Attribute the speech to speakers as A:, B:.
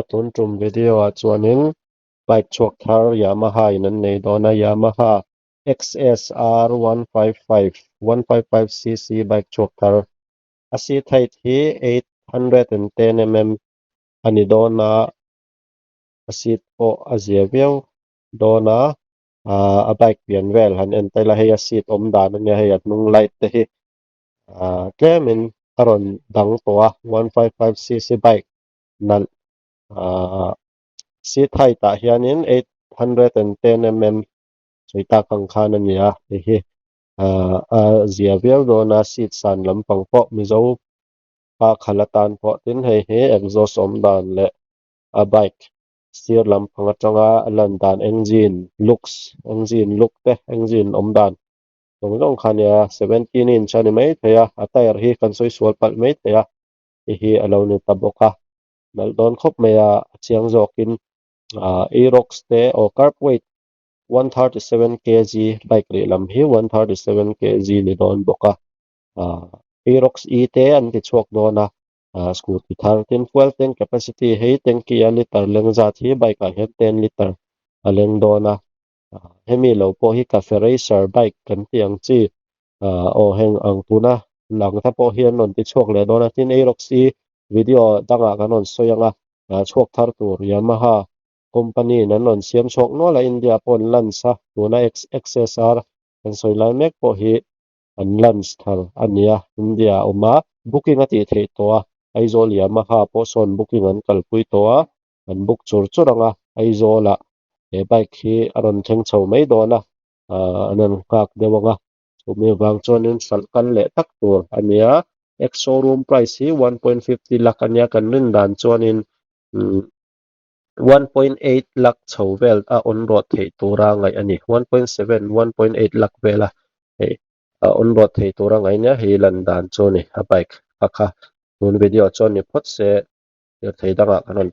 A: ตุนจุ่มวิดีโอchuanin bike chuak thar Yamaha nan nei dona Yamaha XSR 155cc bike chuak thar asi thai thi 810mm ani dona asi po aziaviau dona a bike pian vel han en tai la he asit om dan ania he atnung light te hi tlemin aron dang to 155cc bike nan si thai ta hianin 810mm soita kangkhan ania hi ziaviau dona sit san lampang po mizo pa khalatan po tin he exhaust om dan le a bike steer lampang atanga alan dan engine look te engine om dan tong khania 17 inch ani mai thaya atayar hi kan soi sual pal mai thaya hi alo ni taboka nal don khop meya chiang zokin Aerox te o carb weight 137 kg bike ri lam hi 137 kg ni don boka Aerox E te an ti chok dona scooty thar tin fuel tank capacity he tanki a liter leng za thi bike a 10 liter aleng dona hemi lo po hi cafe racer bike kan tiang chi o heng ang tuna lang tha po hian non ti chok le dona tin Aerox E video danga kanon soyanga chok thar tur Yamaha company nan non siam chok no la India pon lansa tuna XSR kan soi lai mek po hi an lans thar ania India oma booking ati thei to aizol Yamaha po son booking an kalpui to an book churanga aizola e bike hi aron theng chho mai dona anan kak dewanga chumi wang chonin salkan le tak tur ania ex showroom price hi 1.50 lakh ania kan rin dan chonin 1.8 lakh chhovel on road thei tura ngai ani 1.7 1.8 lakh vela on road thei tura ngai nia hi lan dan choni a bike akha nun video choni phot se thei danga kanon